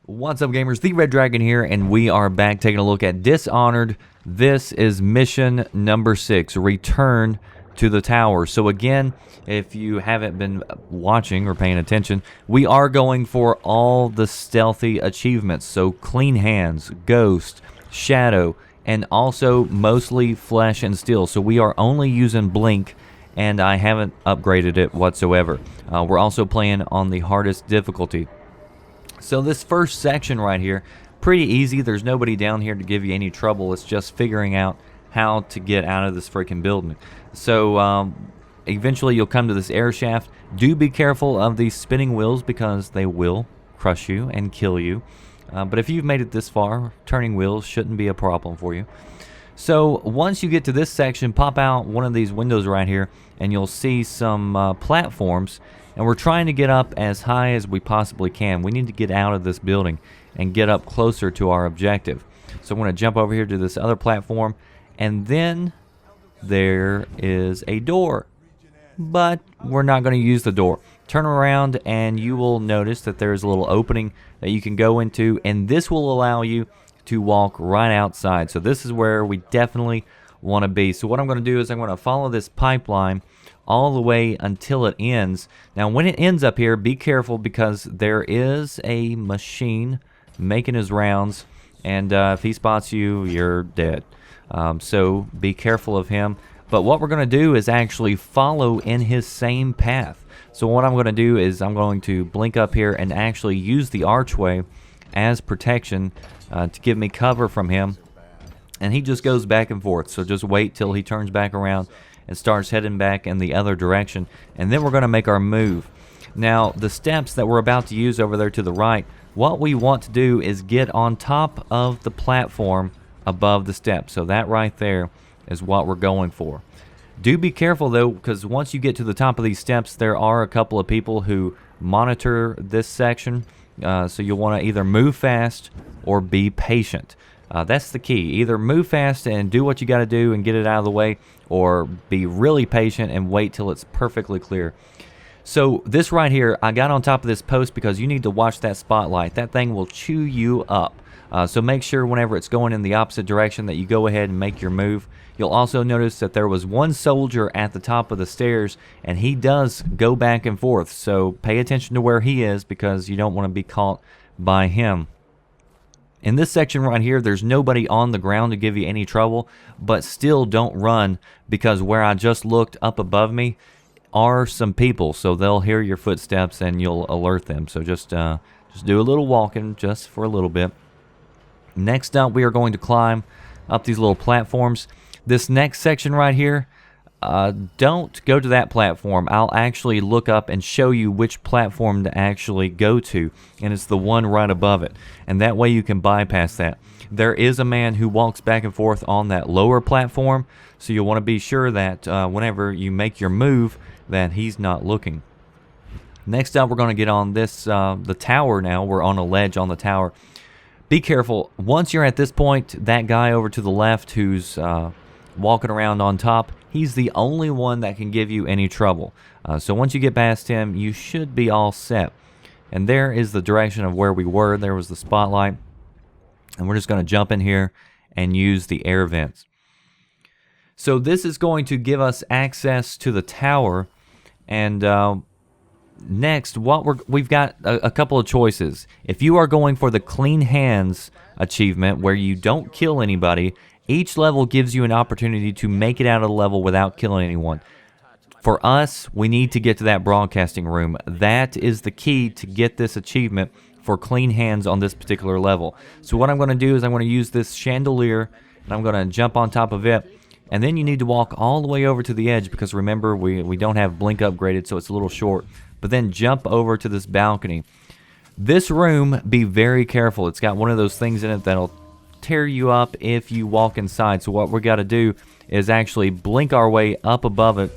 What's up, gamers? The Red Dragon here, and we are back taking a look at Dishonored. This is mission number 6, Return to the Tower. So again, if you haven't been watching or paying attention, we are going for all the stealthy achievements. So Clean Hands, Ghost, Shadow, and also mostly Flesh and Steel. So we are only using Blink, and I haven't upgraded it whatsoever. We're also playing on the hardest difficulty. So this first section right here, pretty easy. There's nobody down here to give you any trouble. It's just figuring out how to get out of this freaking building. So eventually you'll come to this air shaft. Do be careful of these spinning wheels because they will crush you and kill you. But if you've made it this far, turning wheels shouldn't be a problem for you. So once you get to this section, pop out one of these windows right here and you'll see some platforms. And we're trying to get up as high as we possibly can. We need to get out of this building and get up closer to our objective. So I'm going to jump over here to this other platform, and then there is a door. But we're not going to use the door. Turn around and you will notice that there's a little opening that you can go into, and this will allow you to walk right outside. So this is where we definitely want to be. So what I'm going to do is I'm going to follow this pipeline all the way until it ends. Now when it ends up here, be careful because there is a machine making his rounds, and if he spots you, you're dead. So be careful of him. But what we're going to do is actually follow in his same path. So what I'm going to do is I'm going to blink up here and actually use the archway as protection to give me cover from him. And he just goes back and forth. So just wait till he turns back around and starts heading back in the other direction, and then we're going to make our move. Now the steps that we're about to use over there to the right, what we want to do is get on top of the platform above the steps. So that right there is what we're going for. Do be careful though, because once you get to the top of these steps, there are a couple of people who monitor this section, so you'll want to either move fast or be patient. That's the key. Either move fast and do what you got to do and get it out of the way, or be really patient and wait till it's perfectly clear. So this right here, I got on top of this post because you need to watch that spotlight. That thing will chew you up. So make sure whenever it's going in the opposite direction that you go ahead and make your move. You'll also notice that there was one soldier at the top of the stairs, and he does go back and forth. So pay attention to where he is because you don't want to be caught by him. In this section right here, there's nobody on the ground to give you any trouble, but still don't run because where I just looked up above me are some people, so they'll hear your footsteps and you'll alert them. So just do a little walking just for a little bit. Next up, we are going to climb up these little platforms. This next section right here, don't go to that platform. I'll actually look up and show you which platform to actually go to, and it's the one right above it, and that way you can bypass that. There is a man who walks back and forth on that lower platform, so you'll want to be sure that whenever you make your move that he's not looking. Next up, we're going to get on this the tower. Now we're on a ledge on the tower. Be careful. Once you're at this point, that guy over to the left who's walking around on top, he's the only one that can give you any trouble. So once you get past him, you should be all set. And there is the direction of where we were. There was the spotlight. And we're just going to jump in here and use the air vents. So this is going to give us access to the tower. And next, we've got a couple of choices. If you are going for the Clean Hands achievement where you don't kill anybody, each level gives you an opportunity to make it out of the level without killing anyone. For us, we need to get to that broadcasting room. That is the key to get this achievement for Clean Hands on this particular level. So what I'm going to do is I'm going to use this chandelier, and I'm going to jump on top of it. And then you need to walk all the way over to the edge because remember, we don't have Blink upgraded, so it's a little short. But then jump over to this balcony. This room, be very careful. It's got one of those things in it that'll tear you up if you walk inside. So what we got to do is actually blink our way up above it,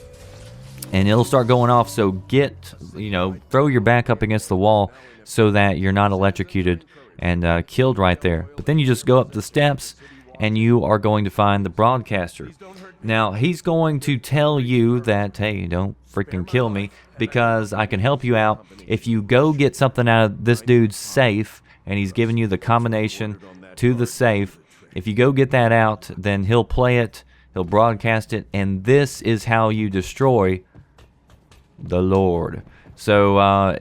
and it'll start going off. So throw your back up against the wall so that you're not electrocuted and killed right there. But then you just go up the steps and you are going to find the broadcaster. Now, he's going to tell you that, hey, don't freaking kill me, because I can help you out. If you go get something out of this dude's safe, and he's giving you the combination to the safe, if you go get that out, then he'll play it, he'll broadcast it, and this is how you destroy the Lord. So,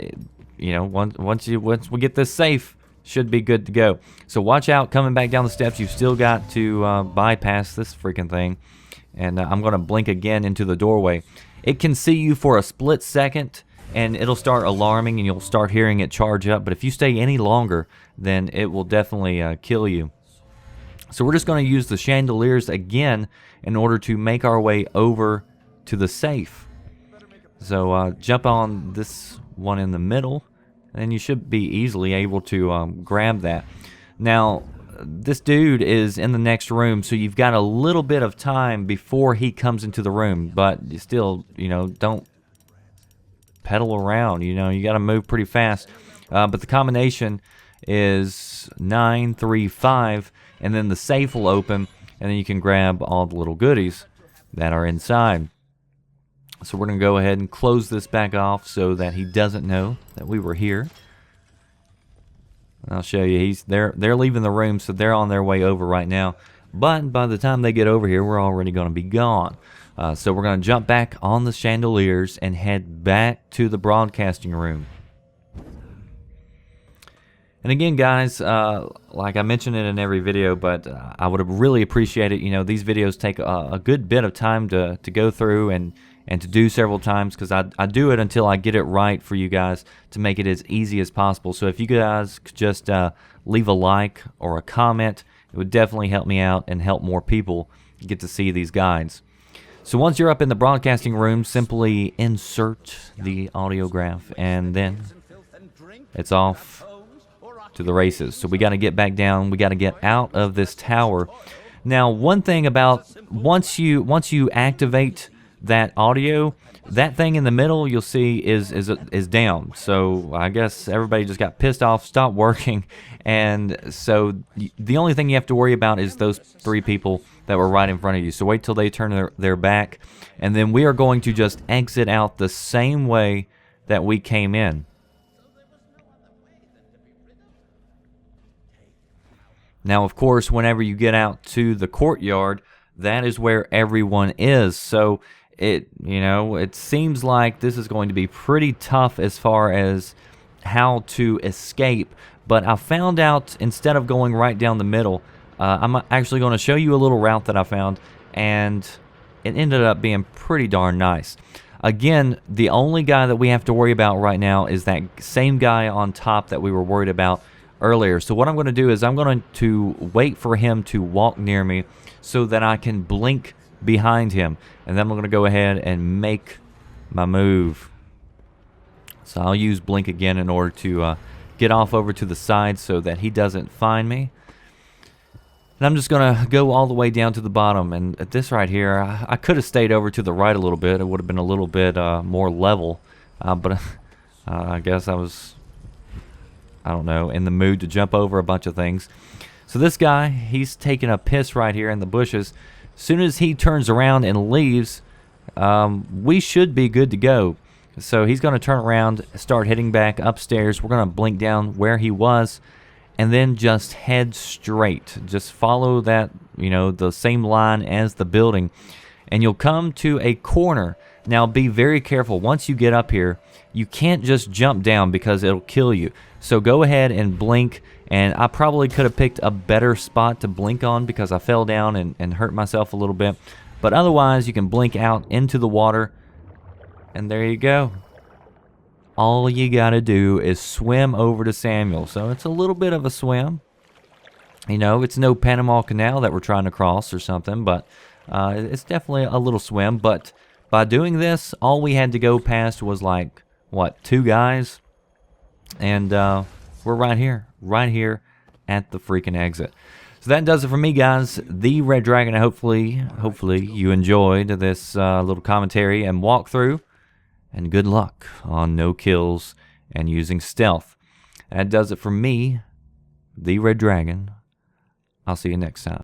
you know, once we get this safe, should be good to go. So watch out coming back down the steps. You've still got to bypass this freaking thing. And I'm going to blink again into the doorway. It can see you for a split second, and it'll start alarming, and you'll start hearing it charge up. But if you stay any longer, then it will definitely kill you. So we're just going to use the chandeliers again in order to make our way over to the safe. So jump on this one in the middle, and you should be easily able to grab that. Now, this dude is in the next room, so you've got a little bit of time before he comes into the room, but you still, you know, don't pedal around. You know, you got to move pretty fast. But the combination is 935, and then the safe will open, and then you can grab all the little goodies that are inside. So we're going to go ahead and close this back off so that he doesn't know that we were here. I'll show you. They're leaving the room, so they're on their way over right now. But by the time they get over here, we're already going to be gone. So we're going to jump back on the chandeliers and head back to the broadcasting room. And again, guys, like I mentioned it in every video, but I would really appreciate it. You know, these videos take a good bit of time to go through and to do several times, because I do it until I get it right for you guys to make it as easy as possible. So if you guys could just leave a like or a comment, it would definitely help me out and help more people get to see these guides. So once you're up in the broadcasting room, simply insert the audiograph, and then it's off to the races. So we got to get back down. We got to get out of this tower. Now, one thing about once you activate that audio, that thing in the middle you'll see is down. So I guess everybody just got pissed off, stopped working, and so the only thing you have to worry about is those three people that were right in front of you. So wait till they turn their back, and then we are going to just exit out the same way that we came in. Now, of course, whenever you get out to the courtyard, that is where everyone is. So it seems like this is going to be pretty tough as far as how to escape. But I found out, instead of going right down the middle, I'm actually going to show you a little route that I found, and it ended up being pretty darn nice. Again, the only guy that we have to worry about right now is that same guy on top that we were worried about earlier. So what I'm going to do is I'm going to wait for him to walk near me so that I can blink behind him, and then I'm going to go ahead and make my move. So I'll use blink again in order to get off over to the side so that he doesn't find me. And I'm just going to go all the way down to the bottom, and at this right here, I could have stayed over to the right a little bit. It would have been a little bit more level, but I guess I was, I don't know, in the mood to jump over a bunch of things. So this guy, he's taking a piss right here in the bushes. As soon as he turns around and leaves, we should be good to go. So he's going to turn around, start heading back upstairs. We're going to blink down where he was, and then just head straight. Just follow that, the same line as the building, and you'll come to a corner. Now, be very careful. Once you get up here, you can't just jump down because it'll kill you. So go ahead and blink, and I probably could have picked a better spot to blink on because I fell down and hurt myself a little bit. But otherwise, you can blink out into the water, and there you go. All you got to do is swim over to Samuel. So it's a little bit of a swim. It's no Panama Canal that we're trying to cross or something, but it's definitely a little swim. But by doing this, all we had to go past was like, what, 2 guys? And we're right here at the freaking exit. So that does it for me, guys. The Red Dragon. Hopefully you enjoyed this little commentary and walkthrough. And good luck on no kills and using stealth. That does it for me, the Red Dragon. I'll see you next time.